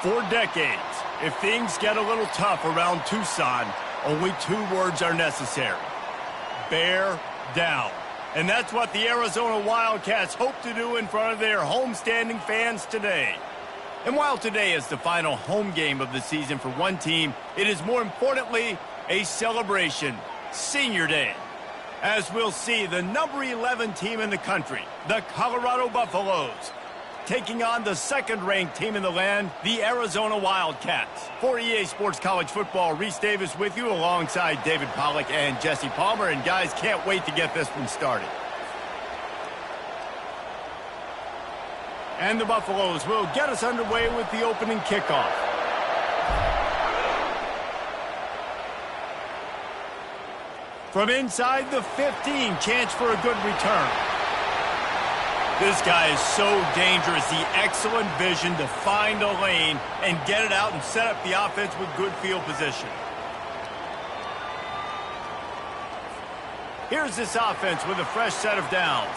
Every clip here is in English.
For decades, if things get a little tough around Tucson, only 2 words are necessary. Bear down. And that's what the Arizona Wildcats hope to do in front of their homestanding fans today. And while today is the final home game of the season for one team, it is more importantly a celebration, Senior Day. As we'll see, the number 11 team in the country, the Colorado Buffaloes, taking on the second-ranked team in the land, the Arizona Wildcats. For EA Sports College Football, Reese Davis with you alongside David Pollack and Jesse Palmer. And guys, can't wait to get this one started. And the Buffaloes will get us underway with the opening kickoff. From inside the 15, chance for a good return. This guy is so dangerous. The excellent vision to find a lane and get it out and set up the offense with good field position. Here's this offense with a fresh set of downs.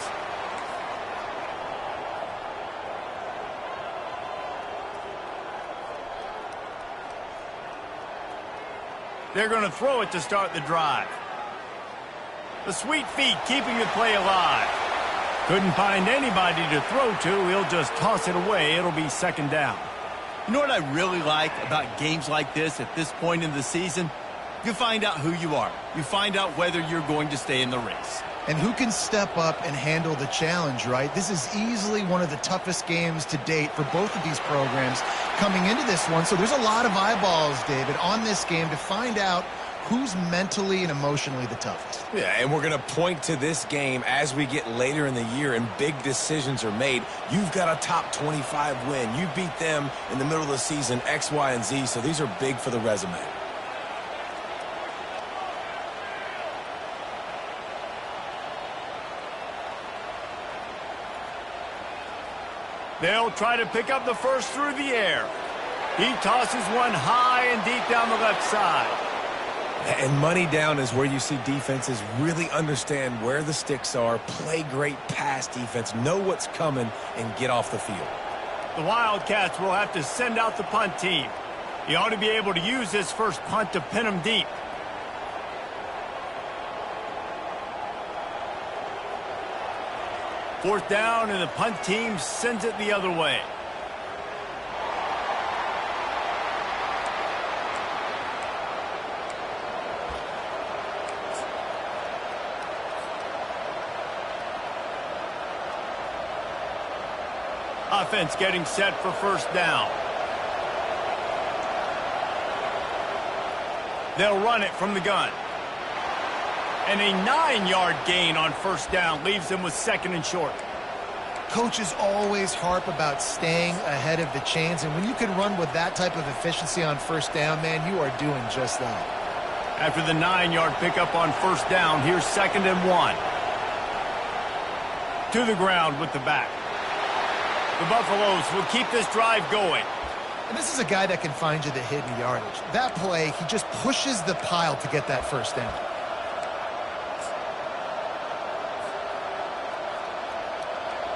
They're going to throw it to start the drive. The sweet feet keeping the play alive. Couldn't find anybody to throw to. He'll just toss it away. It'll be second down. You know what I really like about games like this at this point in the season? You find out who you are. You find out whether you're going to stay in the race. And who can step up and handle the challenge, right? This is easily one of the toughest games to date for both of these programs coming into this one. So there's a lot of eyeballs, David, on this game to find out who's mentally and emotionally the toughest. Yeah, and we're going to point to this game as we get later in the year and big decisions are made. You've got a top 25 win. You beat them in the middle of the season, X, Y, and Z, so these are big for the resume. They'll try to pick up the first through the air. He tosses one high and deep down the left side. And money down is where you see defenses really understand where the sticks are, play great pass defense, know what's coming, and get off the field. The Wildcats will have to send out the punt team. He ought to be able to use this first punt to pin them deep. Fourth down, and the punt team sends it the other way. Offense getting set for first down. They'll run it from the gun. And a 9-yard gain on first down leaves them with second and short. Coaches always harp about staying ahead of the chains, and when you can run with that type of efficiency on first down, man, you are doing just that. After the 9-yard pickup on first down, here's second and 1. To the ground with the back. The Buffaloes will keep this drive going. And this is a guy that can find you the hidden yardage. That play, he just pushes the pile to get that first down.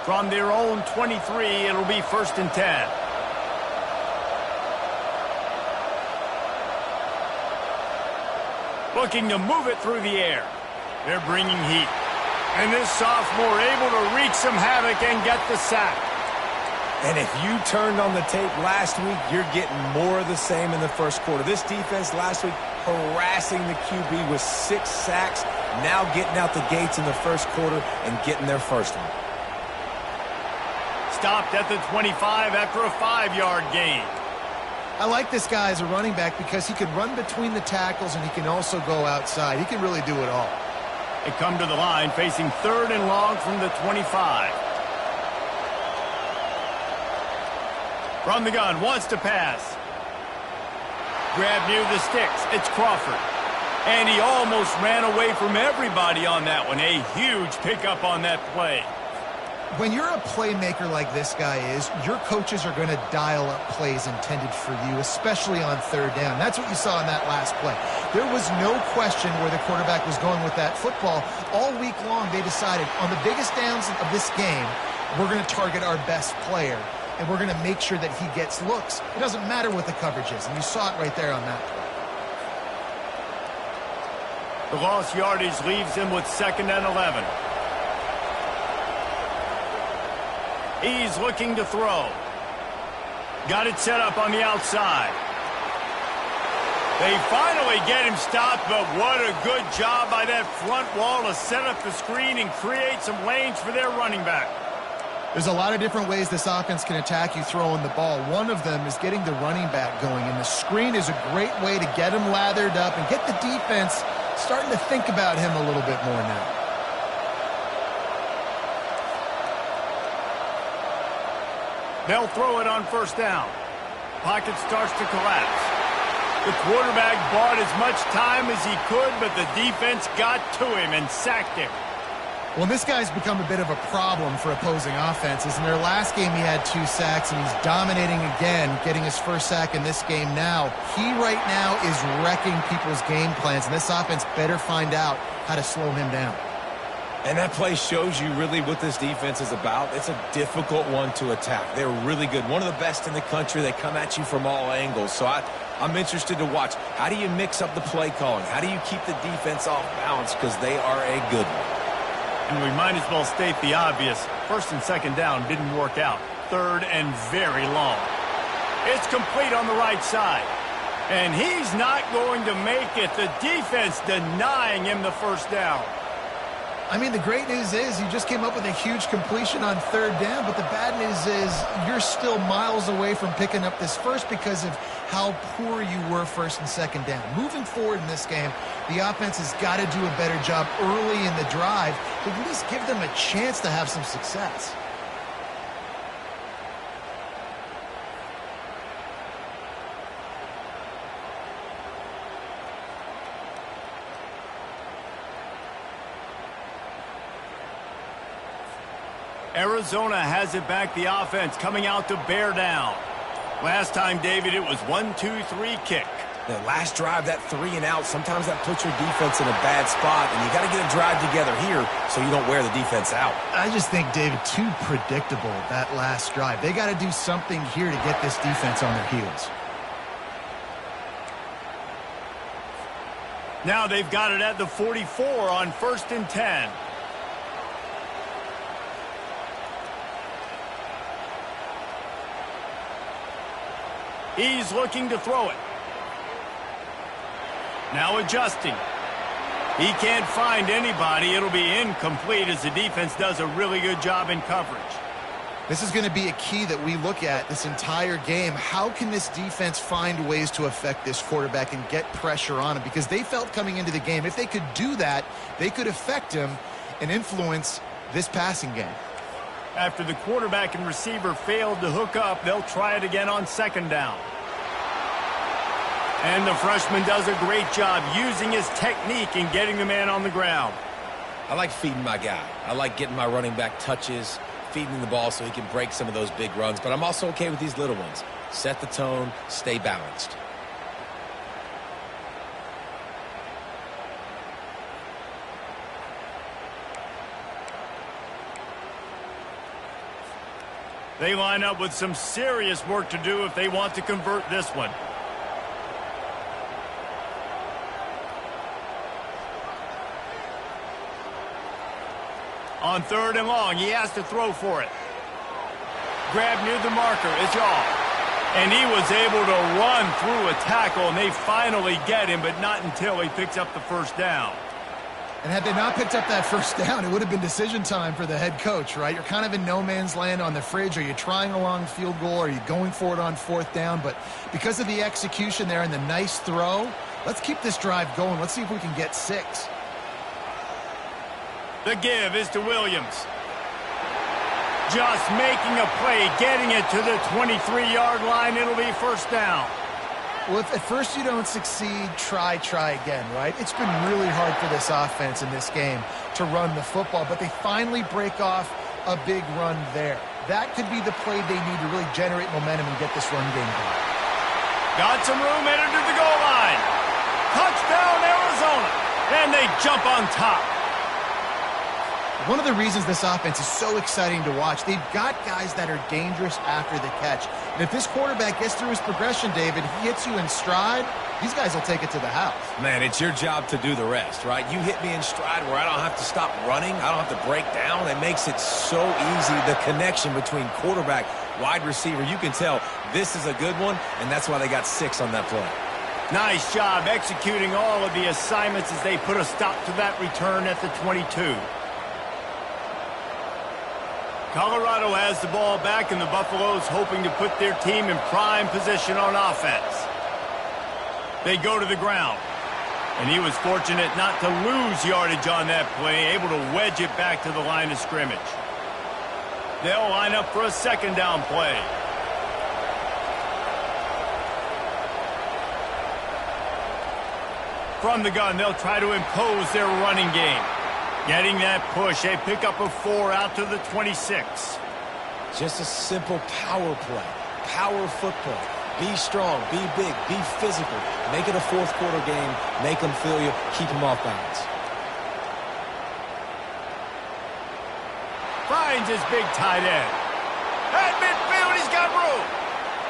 From their own 23, it'll be first and 10. Looking to move it through the air. They're bringing heat. And this sophomore able to wreak some havoc and get the sack. And if you turned on the tape last week, you're getting more of the same in the first quarter. This defense last week harassing the QB with 6 sacks, now getting out the gates in the first quarter and getting their first one. Stopped at the 25 after a 5-yard gain. I like this guy as a running back because he can run between the tackles and he can also go outside. He can really do it all. They come to the line facing third and long from the 25. From the gun, wants to pass. Grab near the sticks. It's Crawford. And he almost ran away from everybody on that one. A huge pickup on that play. When you're a playmaker like this guy is, your coaches are going to dial up plays intended for you, especially on third down. That's what you saw in that last play. There was no question where the quarterback was going with that football. All week long, they decided on the biggest downs of this game, we're going to target our best player. and we're going to make sure that he gets looks. It doesn't matter what the coverage is, and you saw it right there on that play. The lost yardage leaves him with 2nd and 11. He's looking to throw. Got it set up on the outside. They finally get him stopped, but what a good job by that front wall to set up the screen and create some lanes for their running back. There's a lot of different ways this offense can attack you throwing the ball. One of them is getting the running back going, and the screen is a great way to get him lathered up and get the defense starting to think about him a little bit more now. They'll throw it on 1st down. Pocket starts to collapse. The quarterback bought as much time as he could, but the defense got to him and sacked him. Well, this guy's become a bit of a problem for opposing offenses. In their last game, he had 2 sacks, and he's dominating again, getting his 1st sack in this game now. He right now is wrecking people's game plans, and this offense better find out how to slow him down. And that play shows you really what this defense is about. It's a difficult one to attack. They're really good. One of the best in the country. They come at you from all angles. So I'm interested to watch. How do you mix up the play calling? How do you keep the defense off balance? Because they are a good one. And we might as well state the obvious. 1st and 2nd down didn't work out. 3rd and very long. It's complete on the right side. And he's not going to make it. The defense denying him the 1st down. I mean, the great news is you just came up with a huge completion on 3rd down, but the bad news is you're still miles away from picking up this first because of how poor you were 1st and 2nd down. Moving forward in this game, the offense has got to do a better job early in the drive to at least give them a chance to have some success. Arizona has it back, the offense coming out to bear down. Last time, David, it was 1-2-3 kick. The last drive, that 3 and out, sometimes that puts your defense in a bad spot, and you got to get a drive together here so you don't wear the defense out. I just think, David, too predictable, that last drive. They got to do something here to get this defense on their heels. Now they've got it at the 44 on 1st and 10. He's looking to throw it. Now adjusting. He can't find anybody. It'll be incomplete as the defense does a really good job in coverage. This is going to be a key that we look at this entire game. How can this defense find ways to affect this quarterback and get pressure on him? Because they felt coming into the game, if they could do that, they could affect him and influence this passing game. After the quarterback and receiver failed to hook up, they'll try it again on 2nd down. And the freshman does a great job using his technique and getting the man on the ground. I like feeding my guy. I like getting my running back touches, feeding him the ball so he can break some of those big runs. But I'm also okay with these little ones. Set the tone, stay balanced. They line up with some serious work to do if they want to convert this one. On 3rd and long, he has to throw for it. Grab near the marker, it's off. And he was able to run through a tackle, and they finally get him, but not until he picks up the 1st down. And had they not picked up that 1st down, it would have been decision time for the head coach, right? You're kind of in no man's land on the fridge. Are you trying a long field goal? Are you going for it on 4th down? But because of the execution there and the nice throw, let's keep this drive going. Let's see if we can get 6. The give is to Williams. Just making a play, getting it to the 23-yard line. It'll be 1st down. Well, if at first you don't succeed, try again, right? It's been really hard for this offense in this game to run the football, but they finally break off a big run there. That could be the play they need to really generate momentum and get this run game going. Got some room, headed to the goal line. Touchdown, Arizona. And they jump on top. One of the reasons this offense is so exciting to watch, they've got guys that are dangerous after the catch. And if this quarterback gets through his progression, David, he hits you in stride, these guys will take it to the house. Man, it's your job to do the rest, right? You hit me in stride where I don't have to stop running. I don't have to break down. It makes it so easy, the connection between quarterback, wide receiver. You can tell this is a good one, and that's why they got 6 on that play. Nice job executing all of the assignments as they put a stop to that return at the 22. Colorado has the ball back, and the Buffaloes hoping to put their team in prime position on offense. They go to the ground, and he was fortunate not to lose yardage on that play, able to wedge it back to the line of scrimmage. They'll line up for a second down play. From the gun, they'll try to impose their running game. Getting that push, a pickup of 4 out to the 26. Just a simple power play, power football. Be strong, be big, be physical. Make it a fourth quarter game. Make them feel you. Keep them off balance. Finds his big tight end. At midfield, he's got room.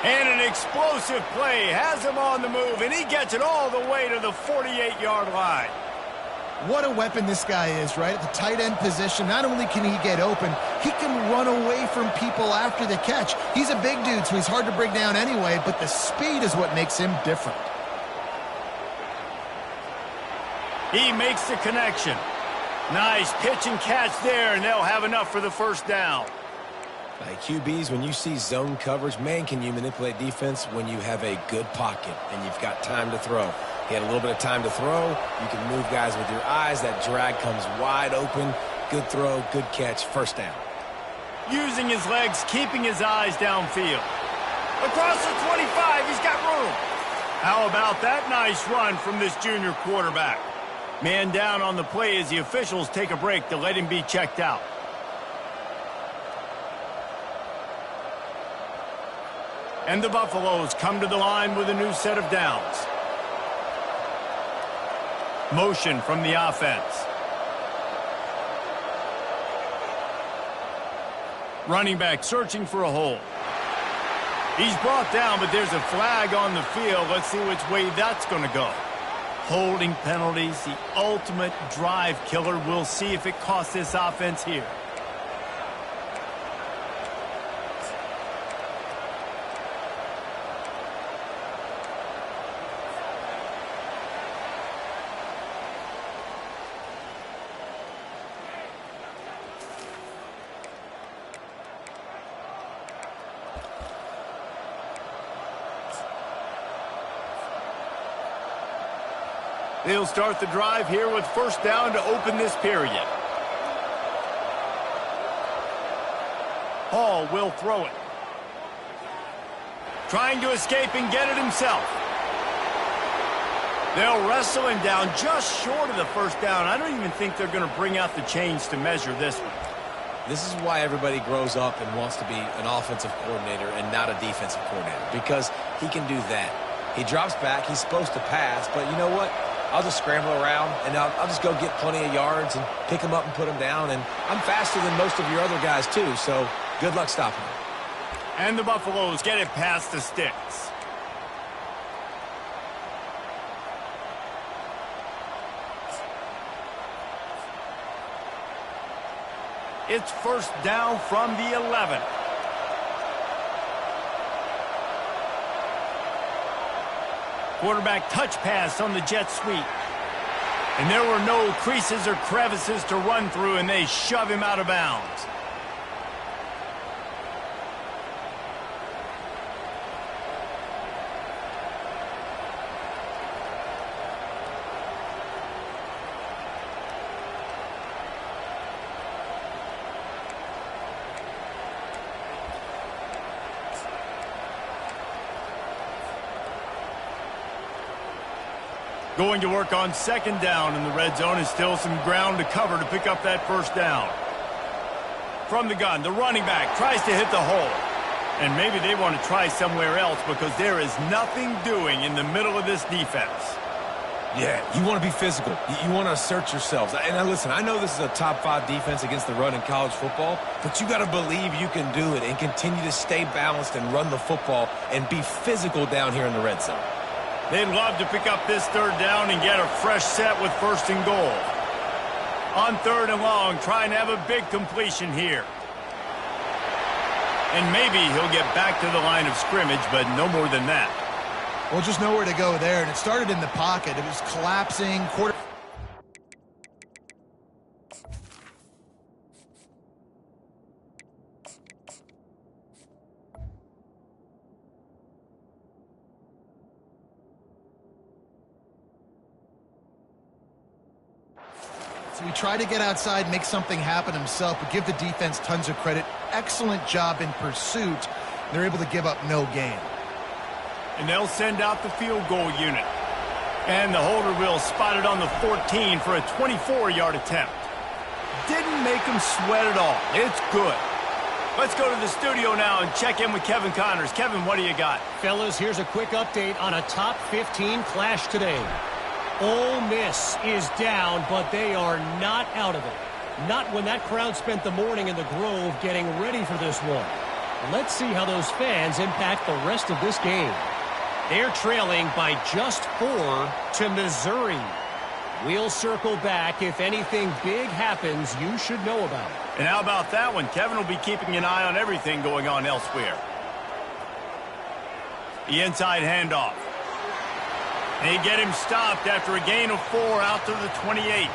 And an explosive play has him on the move, and he gets it all the way to the 48-yard line. What a weapon this guy is, right? At the tight end position, not only can he get open, he can run away from people after the catch. He's a big dude, so he's hard to bring down anyway, but the speed is what makes him different. He makes the connection. Nice pitch and catch there, and they'll have enough for the first down. Like QBs, when you see zone coverage, man, can you manipulate defense when you have a good pocket and you've got time to throw. He had a little bit of time to throw. You can move guys with your eyes. That drag comes wide open. Good throw, good catch, first down. Using his legs, keeping his eyes downfield. Across the 25, he's got room. How about that nice run from this junior quarterback? Man down on the play as the officials take a break to let him be checked out. And the Buffaloes come to the line with a new set of downs. Motion from the offense. Running back searching for a hole. He's brought down, but there's a flag on the field. Let's see which way that's going to go. Holding penalties, the ultimate drive killer. We'll see if it costs this offense here. They'll start the drive here with first down to open this period. Hall will throw it. Trying to escape and get it himself. They'll wrestle him down just short of the first down. I don't even think they're going to bring out the chains to measure this one. This is why everybody grows up and wants to be an offensive coordinator and not a defensive coordinator, because he can do that. He drops back. He's supposed to pass, but you know what? I'll just scramble around, and I'll just go get plenty of yards and pick them up and put them down. And I'm faster than most of your other guys, too, so good luck stopping them. And the Buffaloes get it past the sticks. It's first down from the 11. Quarterback touch pass on the jet sweep. And there were no creases or crevices to run through, and they shove him out of bounds. Going to work on second down in the red zone, and still some ground to cover to pick up that first down. From the gun, the running back tries to hit the hole. And maybe they want to try somewhere else because there is nothing doing in the middle of this defense. Yeah, you want to be physical. You want to assert yourselves. And now listen, I know this is a top 5 defense against the run in college football, but you got to believe you can do it and continue to stay balanced and run the football and be physical down here in the red zone. They'd love to pick up this third down and get a fresh set with 1st and goal. On 3rd and long, trying to have a big completion here. And maybe he'll get back to the line of scrimmage, but no more than that. Well, just nowhere to go there, and it started in the pocket. It was collapsing. So he tried to get outside, make something happen himself, but give the defense tons of credit. Excellent job in pursuit. They're able to give up no gain. And they'll send out the field goal unit. And the holder will spot it on the 14 for a 24-yard attempt. Didn't make him sweat at all. It's good. Let's go to the studio now and check in with Kevin Connors. Kevin, what do you got? Fellas, here's a quick update on a top 15 clash today. Ole Miss is down, but they are not out of it. Not when that crowd spent the morning in the Grove getting ready for this one. Let's see how those fans impact the rest of this game. They're trailing by just 4 to Missouri. We'll circle back. If anything big happens, you should know about it. And how about that one? Kevin will be keeping an eye on everything going on elsewhere. The inside handoff. They get him stopped after a gain of 4 out to the 28.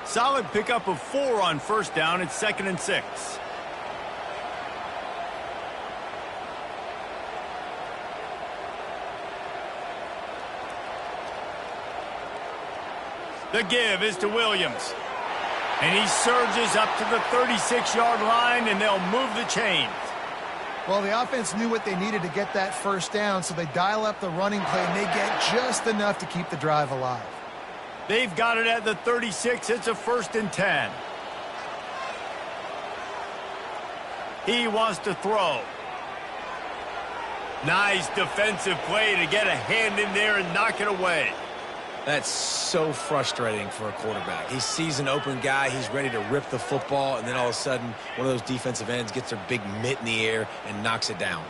Solid pickup of 4 on 1st down. It's 2nd and 6. The give is to Williams. And he surges up to the 36-yard line, and they'll move the chains. Well, the offense knew what they needed to get that 1st down, so they dial up the running play, and they get just enough to keep the drive alive. They've got it at the 36. It's a 1st and 10. He wants to throw. Nice defensive play to get a hand in there and knock it away. That's so frustrating for a quarterback. He sees an open guy, he's ready to rip the football, and then all of a sudden, one of those defensive ends gets their big mitt in the air and knocks it down.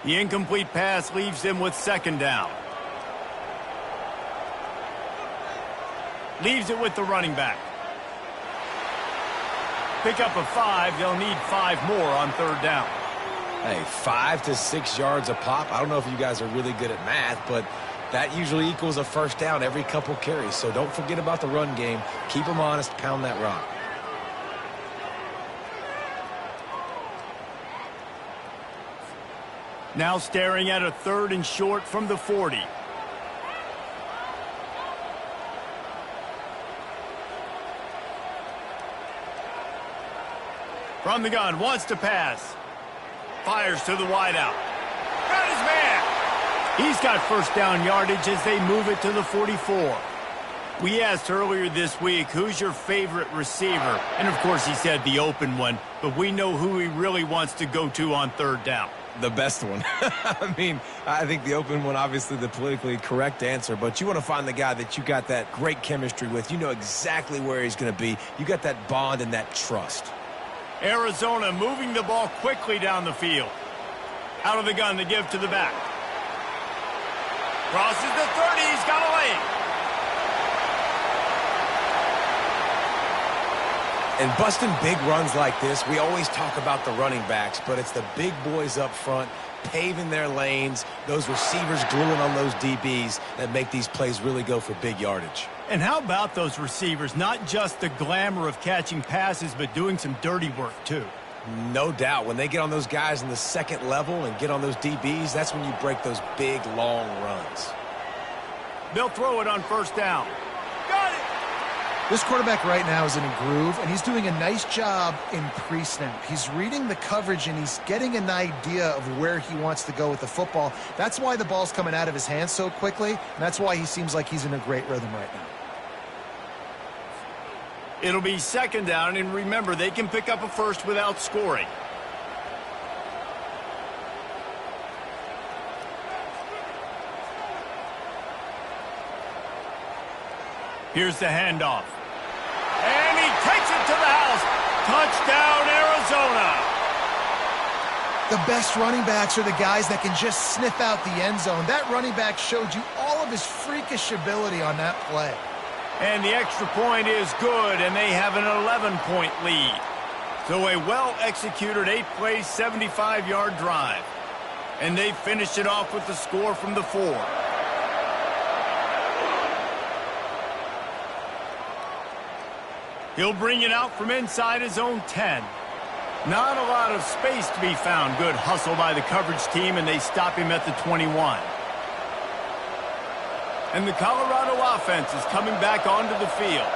The incomplete pass leaves them with 2nd down. Leaves it with the running back. Pick up a 5. They'll need 5 more on 3rd down. Hey, 5 to 6 yards a pop. I don't know if you guys are really good at math, but that usually equals a 1st down every couple carries. So don't forget about the run game. Keep them honest. Pound that rock. Now staring at a 3rd and short from the 40. From the gun, wants to pass. Fires to the wideout. Got his man. He's got 1st down yardage as they move it to the 44. We asked earlier this week, who's your favorite receiver? And, of course, he said the open one. But we know who he really wants to go to on 3rd down. The best one. I mean, I think the open one, obviously the politically correct answer, but you want to find the guy that you got that great chemistry with. You know exactly where he's going to be. You got that bond and that trust. Arizona moving the ball quickly down the field. Out of the gun, the give to the back. Crosses the 30, he's got a lane. And busting big runs like this, we always talk about the running backs, but it's the big boys up front, paving their lanes, those receivers gluing on those DBs that make these plays really go for big yardage. And how about those receivers? Not just the glamour of catching passes, but doing some dirty work, too. No doubt. When they get on those guys in the 2nd level and get on those DBs, that's when you break those big, long runs. They'll throw it on 1st down. Got it! This quarterback right now is in a groove, and he's doing a nice job in pre-snap. He's reading the coverage, and he's getting an idea of where he wants to go with the football. That's why the ball's coming out of his hands so quickly, and that's why he seems like he's in a great rhythm right now. It'll be second down, and remember, they can pick up a first without scoring. Here's the handoff. And he takes it to the house. Touchdown, Arizona. The best running backs are the guys that can just sniff out the end zone. That running back showed you all of his freakish ability on that play. And the extra point is good, and they have an 11-point lead. So a well-executed 8-play, 75-yard drive. And they finished it off with the score from the 4. He'll bring it out from inside his own 10. Not a lot of space to be found. Good hustle by the coverage team, and they stop him at the 21. And the Colorado offense is coming back onto the field.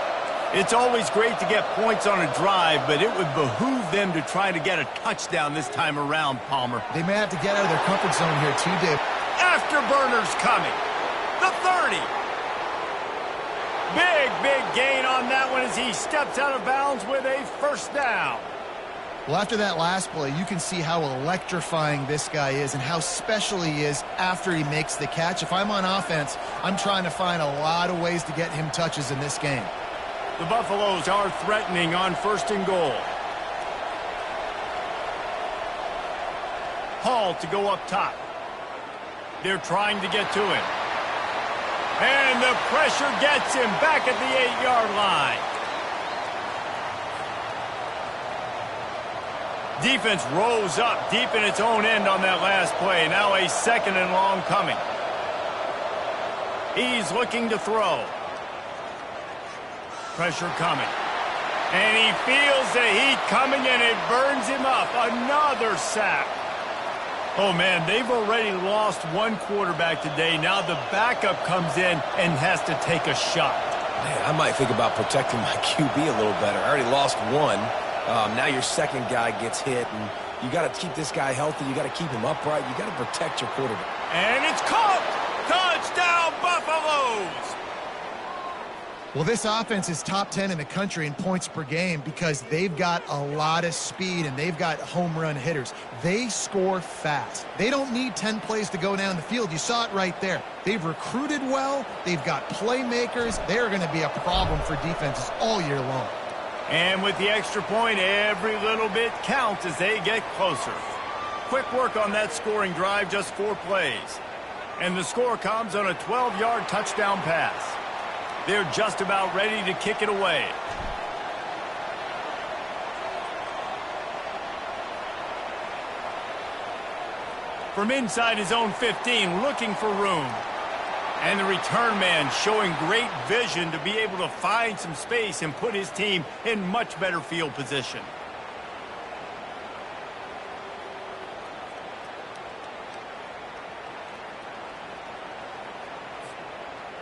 It's always great to get points on a drive, but it would behoove them to try to get a touchdown this time around, Palmer. They may have to get out of their comfort zone here too, Dave. Afterburner's coming. The 30. Big gain on that one as he steps out of bounds with a first down. Well, after that last play, you can see how electrifying this guy is and how special he is after he makes the catch. If I'm on offense, I'm trying to find a lot of ways to get him touches in this game. The Buffaloes are threatening on 1st and goal. Hall to go up top. They're trying to get to him. And the pressure gets him back at the 8-yard line. Defense rose up deep in its own end on that last play. Now a 2nd and long coming. He's looking to throw. Pressure coming. And he feels the heat coming, and it burns him up. Another sack. Oh, man, they've already lost one quarterback today. Now the backup comes in and has to take a shot. Man, I might think about protecting my QB a little better. I already lost one. Now your second guy gets hit, and you got to keep this guy healthy. You got to keep him upright. You got to protect your quarterback. And it's caught. Touchdown, Buffaloes. Well, this offense is top 10 in the country in points per game because they've got a lot of speed and they've got home run hitters. They score fast. They don't need 10 plays to go down the field. You saw it right there. They've recruited well. They've got playmakers. They're going to be a problem for defenses all year long. And with the extra point, every little bit counts as they get closer. Quick work on that scoring drive, just 4 plays. And the score comes on a 12-yard touchdown pass. They're just about ready to kick it away. From inside his own 15, looking for room. And the return man showing great vision to be able to find some space and put his team in much better field position.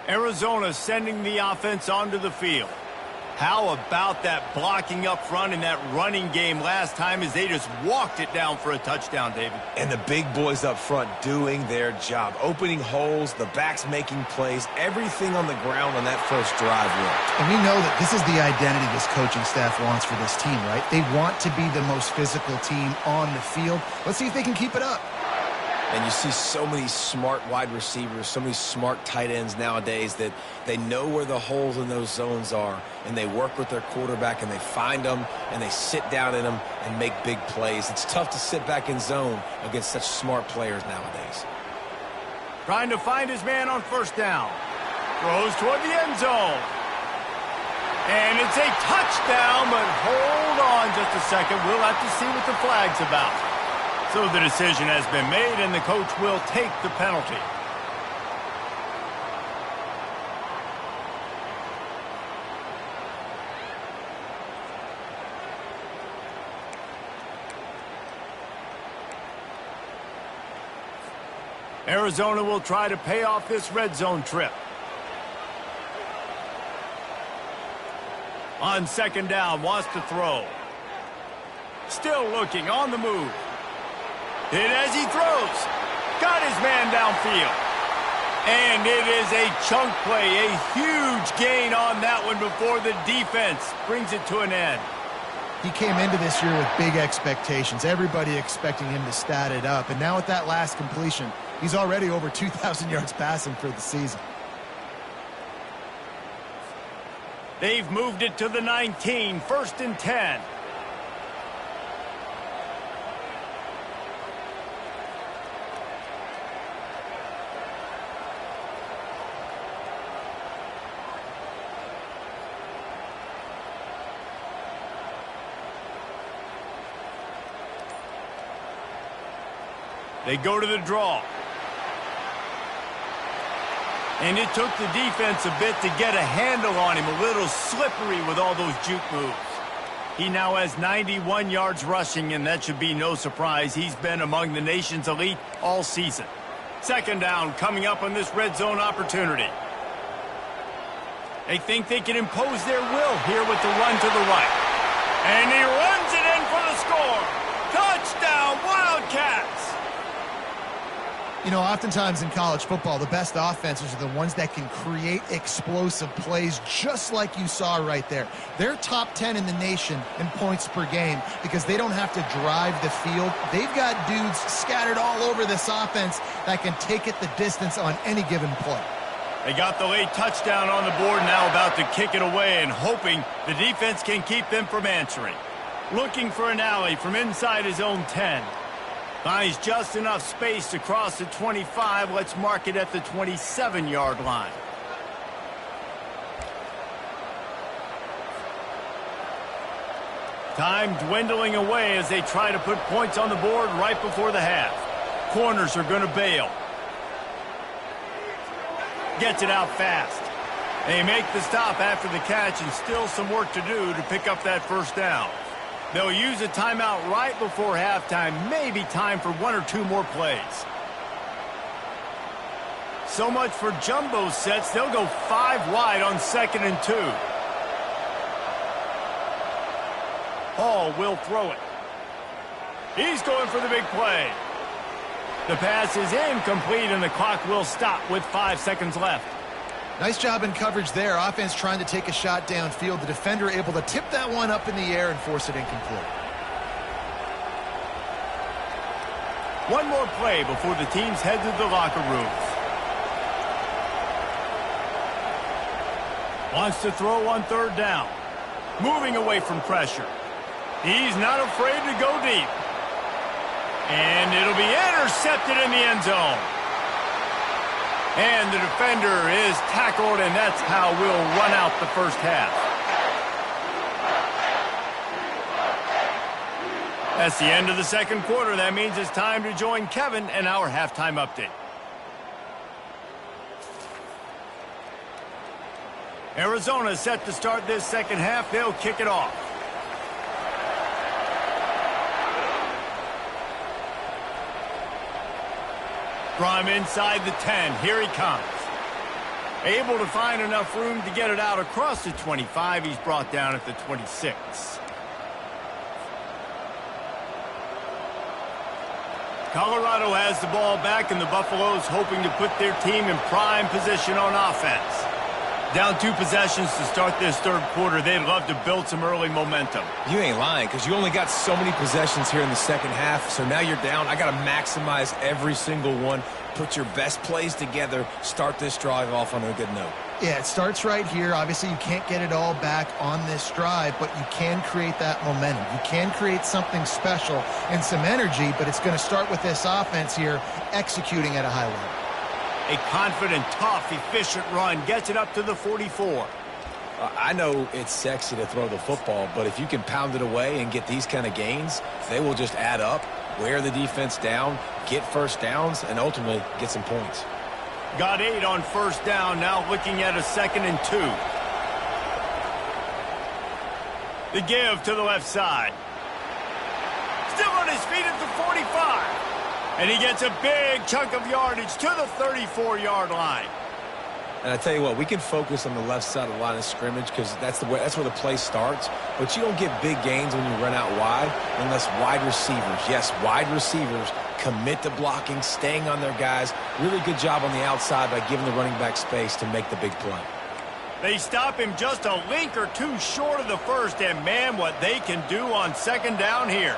Arizona sending the offense onto the field. How about that blocking up front in that running game last time as they just walked it down for a touchdown, David? And the big boys up front doing their job. Opening holes, the backs making plays, everything on the ground on that first drive worked. And we know that this is the identity this coaching staff wants for this team, right? They want to be the most physical team on the field. Let's see if they can keep it up. And you see so many smart wide receivers, so many smart tight ends nowadays that they know where the holes in those zones are, and they work with their quarterback, and they find them, and they sit down in them and make big plays. It's tough to sit back in zone against such smart players nowadays. Trying to find his man on first down. Throws toward the end zone. And it's a touchdown, but hold on just a second. We'll have to see what the flag's about. So the decision has been made, and the coach will take the penalty. Arizona will try to pay off this red zone trip. On second down, wants to throw. Still looking, on the move. Hit as he throws. Got his man downfield. And it is a chunk play, a huge gain on that one before the defense brings it to an end. He came into this year with big expectations. Everybody expecting him to stat it up. And now with that last completion, he's already over 2,000 yards passing for the season. They've moved it to the 19, 1st and 10. They go to the draw. And it took the defense a bit to get a handle on him. A little slippery with all those juke moves. He now has 91 yards rushing, and that should be no surprise. He's been among the nation's elite all season. Second down coming up on this red zone opportunity. They think they can impose their will here with the run to the right. And he runs it in for the score. Touchdown, Wildcats! You know, oftentimes in college football, the best offenses are the ones that can create explosive plays just like you saw right there. They're top 10 in the nation in points per game because they don't have to drive the field. They've got dudes scattered all over this offense that can take it the distance on any given play. They got the late touchdown on the board, now about to kick it away and hoping the defense can keep them from answering. Looking for an alley from inside his own 10. Finds just enough space to cross the 25. Let's mark it at the 27-yard line. Time dwindling away as they try to put points on the board right before the half. Corners are going to bail. Gets it out fast. They make the stop after the catch and still some work to do to pick up that first down. They'll use a timeout right before halftime. Maybe time for one or two more plays. So much for jumbo sets. They'll go 5 wide on 2nd and 2. Hall will throw it. He's going for the big play. The pass is incomplete, and the clock will stop with 5 seconds left. Nice job in coverage there. Offense trying to take a shot downfield. The defender able to tip that one up in the air and force it incomplete. One more play before the teams head to the locker rooms. Wants to throw on 3rd down. Moving away from pressure. He's not afraid to go deep. And it'll be intercepted in the end zone. And the defender is tackled, and that's how we'll run out the first half. That's the end of the second quarter. That means it's time to join Kevin and our halftime update. Arizona set to start this second half. They'll kick it off. From inside the 10, here he comes. Able to find enough room to get it out across the 25. He's brought down at the 26. Colorado has the ball back, and the Buffaloes hoping to put their team in prime position on offense. Down 2 possessions to start this third quarter. They'd love to build some early momentum. You ain't lying, because you only got so many possessions here in the second half, so now you're down. I got to maximize every single one. Put your best plays together. Start this drive off on a good note. Yeah, it starts right here. Obviously, you can't get it all back on this drive, but you can create that momentum. You can create something special and some energy, but it's going to start with this offense here executing at a high level. A confident, tough, efficient run gets it up to the 44. I know it's sexy to throw the football, but if you can pound it away and get these kind of gains, they will just add up, wear the defense down, get first downs, and ultimately get some points. Got 8 on 1st down, now looking at a 2nd and 2. The give to the left side. Still on his feet at the 45. And he gets a big chunk of yardage to the 34-yard line. And I tell you what, we can focus on the left side of the line of scrimmage because that's where the play starts. But you don't get big gains when you run out wide unless wide receivers, yes, wide receivers, commit to blocking, staying on their guys. Really good job on the outside by giving the running back space to make the big play. They stop him just a link or two short of the first, and man, what they can do on second down here.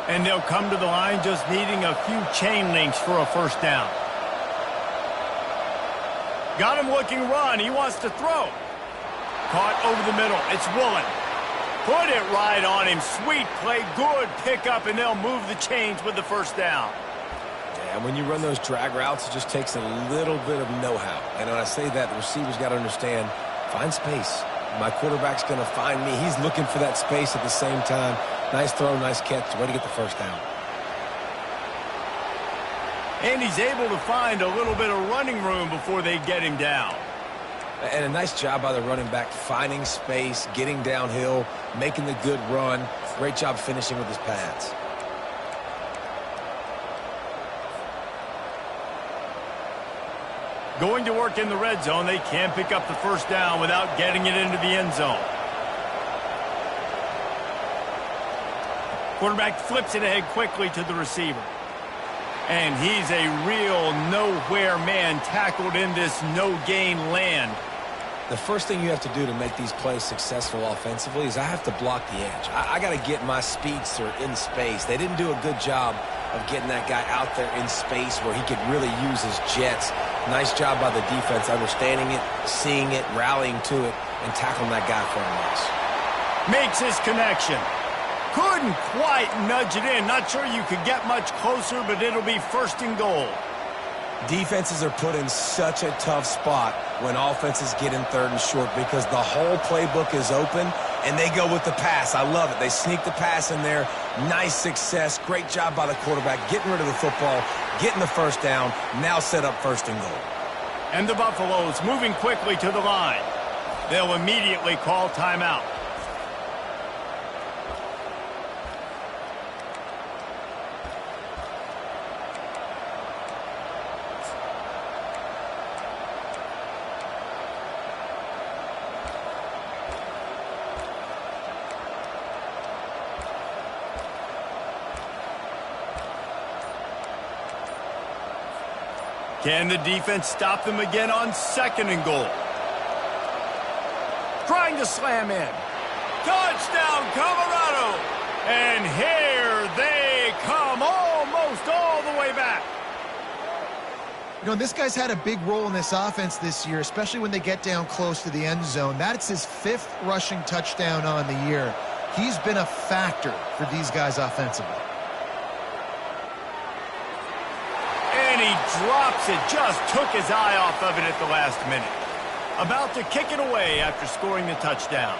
And they'll come to the line just needing a few chain links for a first down. Got him looking run. He wants to throw. Caught over the middle. It's Woolen. Put it right on him. Sweet play. Good pickup, and they'll move the chains with the first down. And when you run those drag routes, it just takes a little bit of know-how. And when I say that, the receivers got to understand, find space. My quarterback's going to find me. He's looking for that space at the same time. Nice throw, nice catch. Way to get the first down. And he's able to find a little bit of running room before they get him down. And a nice job by the running back, finding space, getting downhill, making the good run. Great job finishing with his pads. Going to work in the red zone, they can't pick up the first down without getting it into the end zone. Quarterback flips it ahead quickly to the receiver. And he's a real nowhere man tackled in this no-gain land. The first thing you have to do to make these plays successful offensively is I have to block the edge. I got to get my speedster in space. They didn't do a good job of getting that guy out there in space where he could really use his jets. Nice job by the defense, understanding it, seeing it, rallying to it, and tackling that guy for a loss. Makes his connection. Couldn't quite nudge it in. Not sure you could get much closer, but it'll be first and goal. Defenses are put in such a tough spot when offenses get in third and short because the whole playbook is open and they go with the pass. I love it. They sneak the pass in there. Nice success. Great job by the quarterback getting rid of the football, getting the first down, now set up first and goal. And the Buffaloes moving quickly to the line. They'll immediately call timeout. Can the defense stop them again on second and goal? Trying to slam in. Touchdown, Colorado! And here they come, almost all the way back. You know, this guy's had a big role in this offense this year, especially when they get down close to the end zone. That's his 5th rushing touchdown on the year. He's been a factor for these guys offensively. He drops it, just took his eye off of it at the last minute. About to kick it away after scoring the touchdown.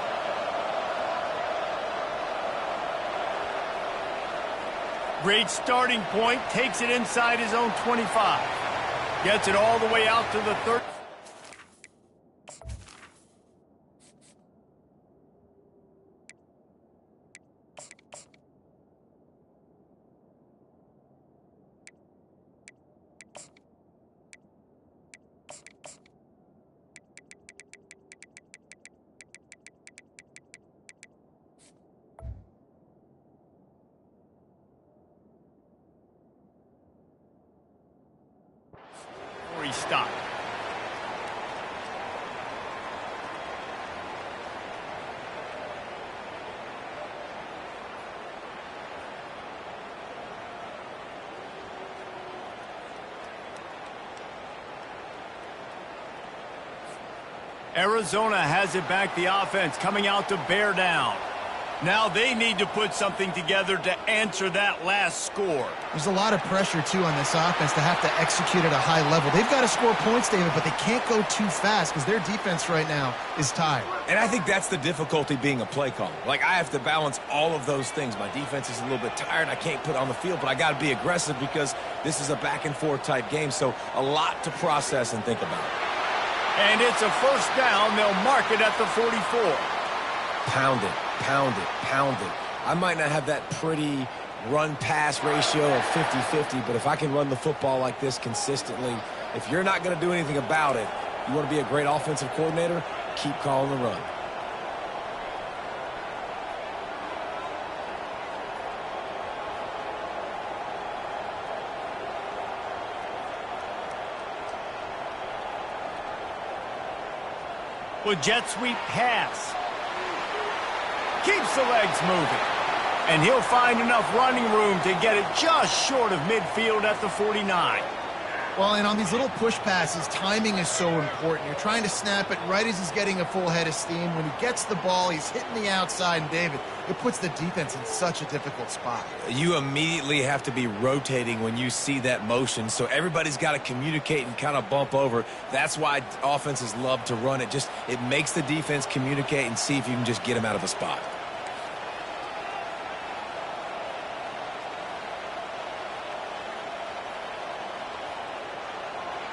Great starting point, takes it inside his own 25. Gets it all the way out to the 30. Stop. Arizona has it back, the offense coming out to bear down. Now they need to put something together to answer that last score. There's a lot of pressure, too, on this offense to have to execute at a high level. They've got to score points, David, but they can't go too fast because their defense right now is tired. And I think that's the difficulty being a play caller. Like, I have to balance all of those things. My defense is a little bit tired. I can't put on the field, but I got to be aggressive because this is a back-and-forth type game, so a lot to process and think about. And it's a first down. They'll mark it at the 44. Pound it, pound it, pound it. I might not have that pretty run-pass ratio of 50-50, but if I can run the football like this consistently, if you're not going to do anything about it, You want to be a great offensive coordinator? Keep calling the run. With jet sweep pass. Keeps the legs moving. And he'll find enough running room to get it just short of midfield at the 49. Well, and on these little push passes, timing is so important. You're trying to snap it right as he's getting a full head of steam. When he gets the ball, he's hitting the outside, and David, it puts the defense in such a difficult spot. You immediately have to be rotating when you see that motion, so everybody's got to communicate and kind of bump over. That's why offenses love to run it. It makes the defense communicate and see if you can just get them out of a spot.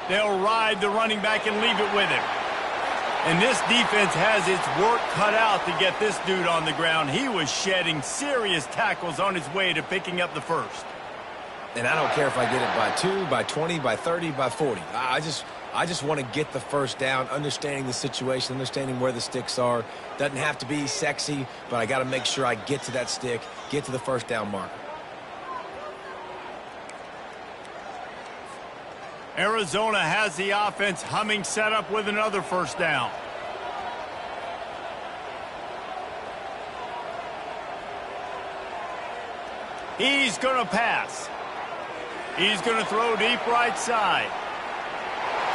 They'll ride the running back and leave it with him. And this defense has its work cut out to get this dude on the ground. He was shedding serious tackles on his way to picking up the first. And I don't care if I get it by 2, by 20, by 30, by 40. I just want to get the first down, understanding the situation, understanding where the sticks are. Doesn't have to be sexy, but I got to make sure I get to that stick, get to the first down marker. Arizona has the offense humming, set up with another first down. He's going to pass. He's going to throw deep right side.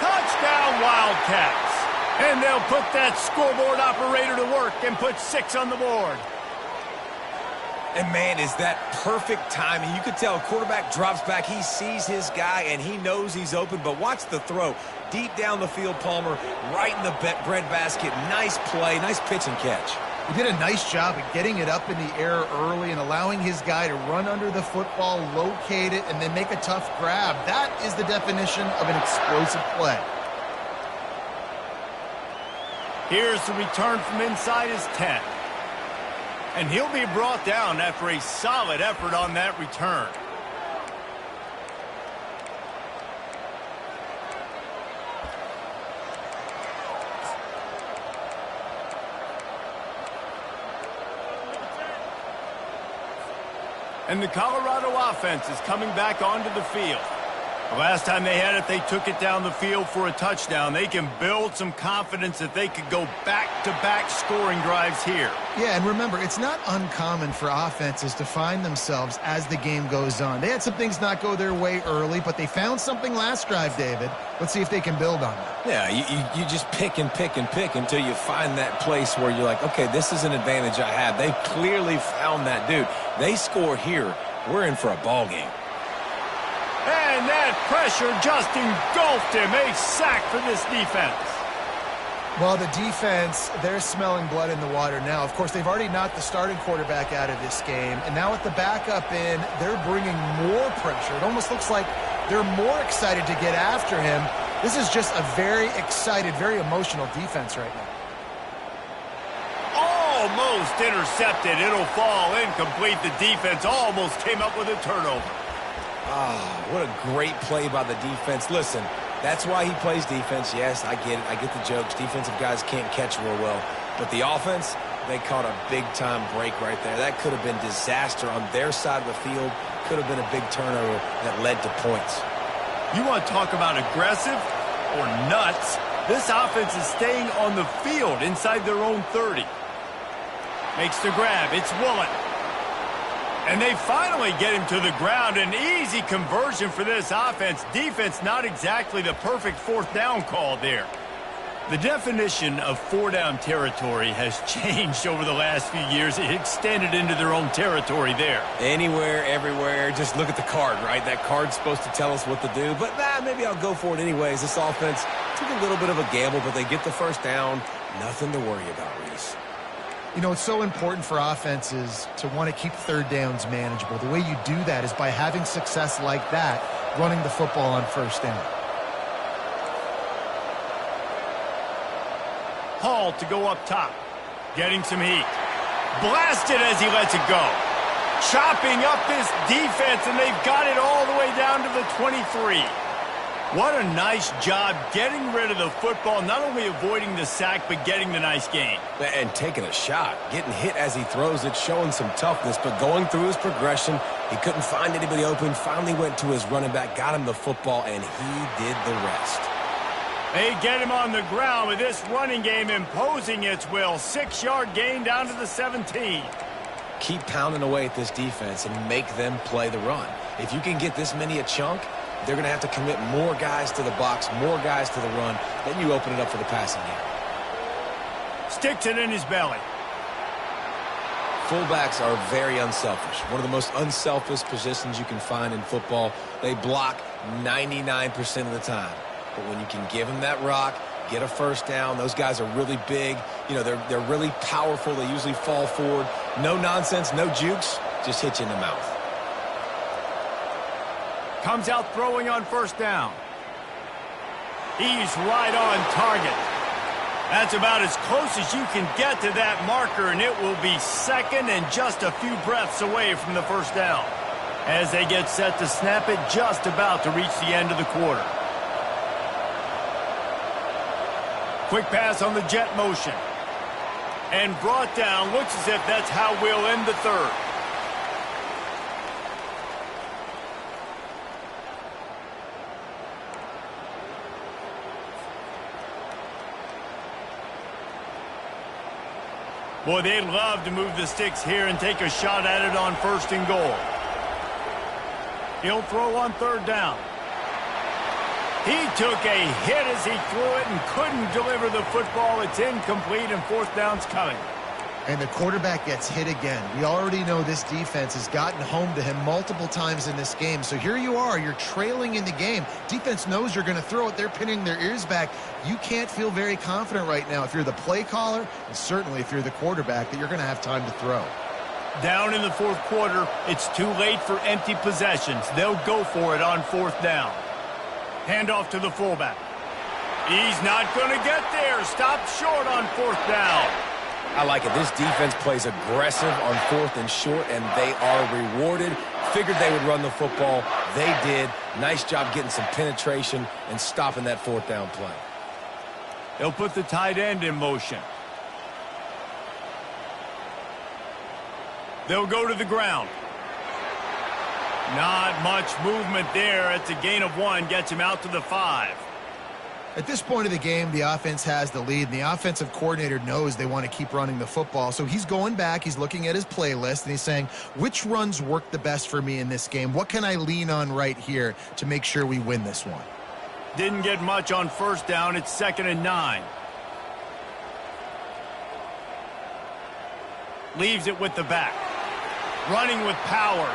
Touchdown, Wildcats. And they'll put that scoreboard operator to work and put 6 on the board. And, man, is that perfect timing. You could tell a quarterback drops back. He sees his guy, and he knows he's open. But watch the throw. Deep down the field, Palmer, right in the breadbasket. Nice play, nice pitch and catch. He did a nice job of getting it up in the air early and allowing his guy to run under the football, locate it, and then make a tough grab. That is the definition of an explosive play. Here's the return from inside his 10. And he'll be brought down after a solid effort on that return. And the Colorado offense is coming back onto the field. The last time they had it, they took it down the field for a touchdown. They can build some confidence that they could go back-to-back scoring drives here. Yeah, and remember, it's not uncommon for offenses to find themselves as the game goes on. They had some things not go their way early, but they found something last drive, David. Let's see if they can build on that. Yeah, you just pick and pick and pick until you find that place where you're like, okay, this is an advantage I have. They clearly found that dude. They score here. We're in for a ball game. And that pressure just engulfed him. A sack for this defense. Well, the defense, they're smelling blood in the water now. Of course, they've already knocked the starting quarterback out of this game. And now with the backup in, they're bringing more pressure. It almost looks like they're more excited to get after him. This is just a very excited, very emotional defense right now. Almost intercepted. It'll fall incomplete. The defense almost came up with a turnover. Ah, what a great play by the defense. Listen, that's why he plays defense. Yes, I get it. I get the jokes. Defensive guys can't catch real well. But the offense, they caught a big-time break right there. That could have been disaster on their side of the field. Could have been a big turnover that led to points. You want to talk about aggressive or nuts? This offense is staying on the field inside their own 30. Makes the grab. It's Willett. And they finally get him to the ground. An easy conversion for this offense. Defense, not exactly the perfect fourth down call there. The definition of four-down territory has changed over the last few years. It extended into their own territory there. Anywhere, everywhere. Just look at the card, right? That card's supposed to tell us what to do. But, maybe I'll go for it anyways. This offense took a little bit of a gamble, but they get the first down. Nothing to worry about, Reese. You know, it's so important for offenses to want to keep third downs manageable. The way you do that is by having success like that, running the football on first down. Hall to go up top, getting some heat. Blasted as he lets it go. Chopping up this defense, and they've got it all the way down to the 23. What a nice job getting rid of the football, not only avoiding the sack, but getting the nice gain. And taking a shot, getting hit as he throws it, showing some toughness, but going through his progression, he couldn't find anybody open, finally went to his running back, got him the football, and he did the rest. They get him on the ground with this running game imposing its will. 6-yard gain down to the 17. Keep pounding away at this defense and make them play the run. If you can get this many a chunk, they're going to have to commit more guys to the box, more guys to the run. Then you open it up for the passing game. Sticks it in his belly. Fullbacks are very unselfish. One of the most unselfish positions you can find in football. They block 99% of the time. But when you can give them that rock, get a first down, those guys are really big. You know, they're really powerful. They usually fall forward. No nonsense, no jukes, just hit you in the mouth. Comes out throwing on first down. He's right on target. That's about as close as you can get to that marker, and it will be second and just a few breaths away from the first down. As they get set to snap it, just about to reach the end of the quarter. Quick pass on the jet motion. And brought down, looks as if that's how we'll end the third. Boy, they'd love to move the sticks here and take a shot at it on first and goal. He'll throw on third down. He took a hit as he threw it and couldn't deliver the football. It's incomplete, and fourth down's coming. And the quarterback gets hit again. We already know this defense has gotten home to him multiple times in this game. So here you are, you're trailing in the game. Defense knows you're going to throw it. They're pinning their ears back. You can't feel very confident right now if you're the play caller, and certainly if you're the quarterback, that you're going to have time to throw. Down in the fourth quarter, it's too late for empty possessions. They'll go for it on fourth down. Handoff to the fullback. He's not going to get there. Stopped short on fourth down. I like it. This defense plays aggressive on fourth and short, and they are rewarded. Figured they would run the football. They did. Nice job getting some penetration and stopping that fourth down play. They'll put the tight end in motion. They'll go to the ground. Not much movement there. It's a gain of 1. Gets him out to the 5. At this point of the game, the offense has the lead, and the offensive coordinator knows they want to keep running the football. So he's going back, he's looking at his playlist, and he's saying, which runs work the best for me in this game? What can I lean on right here to make sure we win this one? Didn't get much on first down. It's 2nd and 9. Leaves it with the back. Running with power.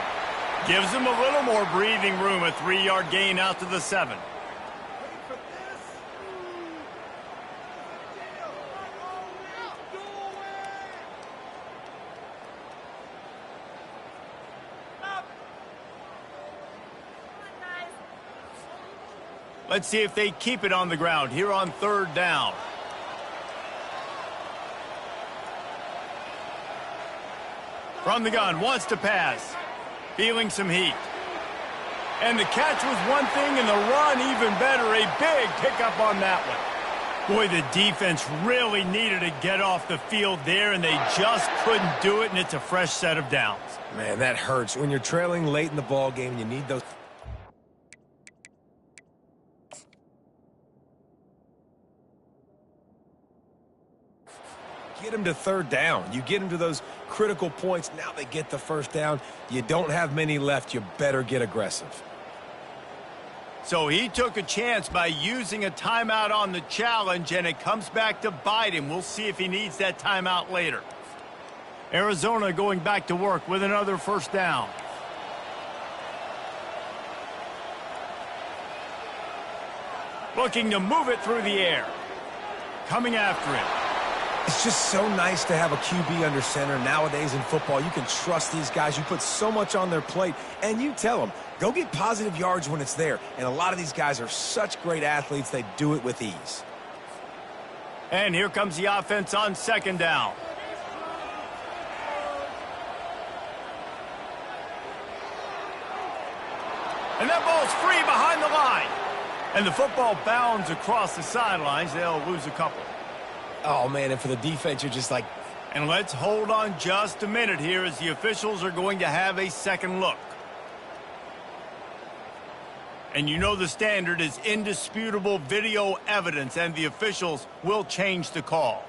Gives him a little more breathing room. A 3-yard gain out to the 7. Let's see if they keep it on the ground here on third down. From the gun, wants to pass. Feeling some heat. And the catch was one thing, and the run even better. A big pickup on that one. Boy, the defense really needed to get off the field there, and they just couldn't do it, and it's a fresh set of downs. Man, that hurts. When you're trailing late in the ball game, you need those. Get them to third down. You get them to those critical points. Now they get the first down. You don't have many left. You better get aggressive. So he took a chance by using a timeout on the challenge, and it comes back to bite him. We'll see if he needs that timeout later. Arizona going back to work with another first down. Looking to move it through the air. Coming after him. It's just so nice to have a QB under center. Nowadays in football, you can trust these guys. You put so much on their plate, and you tell them, go get positive yards when it's there. And a lot of these guys are such great athletes, they do it with ease. And here comes the offense on second down. And that ball's free behind the line. And the football bounds across the sidelines. They'll lose a couple. Oh, man, and for the defense, you're just like... And let's hold on just a minute here as the officials are going to have a second look. And you know the standard is indisputable video evidence, and the officials will change the call.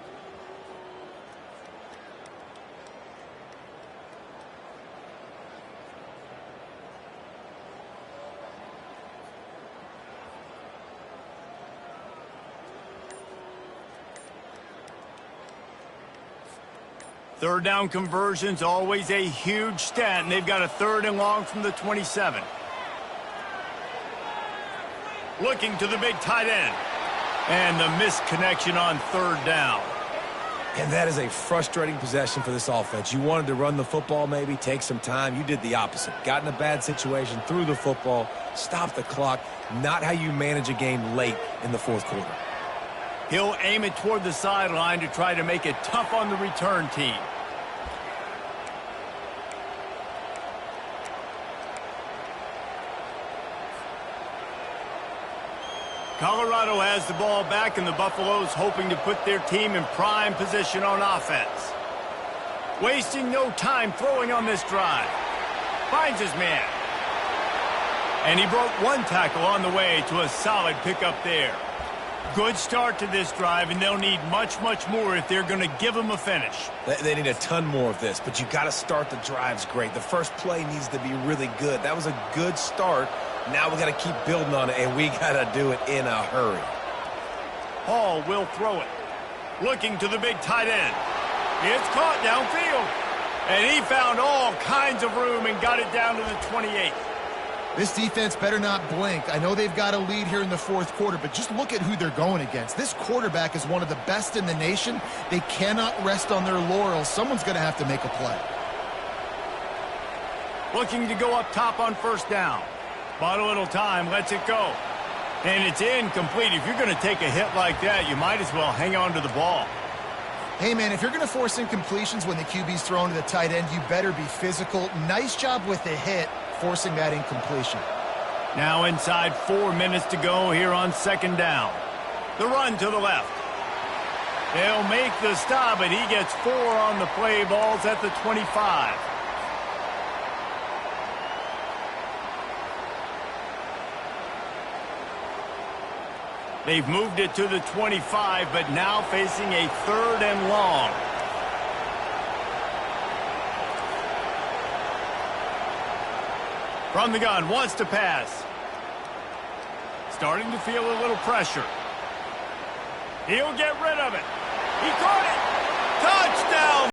Third down conversion's always a huge stat, and they've got a 3rd and long from the 27. Looking to the big tight end. And the missed connection on 3rd down. And that is a frustrating possession for this offense. You wanted to run the football, maybe take some time. You did the opposite. Got in a bad situation, threw the football, stopped the clock. Not how you manage a game late in the 4th quarter. He'll aim it toward the sideline to try to make it tough on the return team. Colorado has the ball back, and the Buffaloes hoping to put their team in prime position on offense. Wasting no time throwing on this drive. Finds his man. And he broke one tackle on the way to a solid pickup there. Good start to this drive, and they'll need much, much more if they're going to give them a finish. They need a ton more of this, but you got to start the drives great. The first play needs to be really good. That was a good start. Now we got to keep building on it, and we got to do it in a hurry. Hall will throw it. Looking to the big tight end. It's caught downfield. And he found all kinds of room and got it down to the 28. This defense better not blink. I know they've got a lead here in the 4th quarter, but just look at who they're going against. This quarterback is one of the best in the nation. They cannot rest on their laurels. Someone's going to have to make a play. Looking to go up top on 1st down. Bought a little time, lets it go. And it's incomplete. If you're going to take a hit like that, you might as well hang on to the ball. Hey, man, if you're going to force incompletions when the QB's thrown to the tight end, you better be physical. Nice job with the hit, forcing that incompletion. Now inside 4 minutes to go here on 2nd down. The run to the left. They'll make the stop, but he gets 4 on the play. Ball's at the 25. They've moved it to the 25, but now facing a 3rd and long. From the gun, wants to pass. Starting to feel a little pressure. He'll get rid of it. He caught it. Touchdown!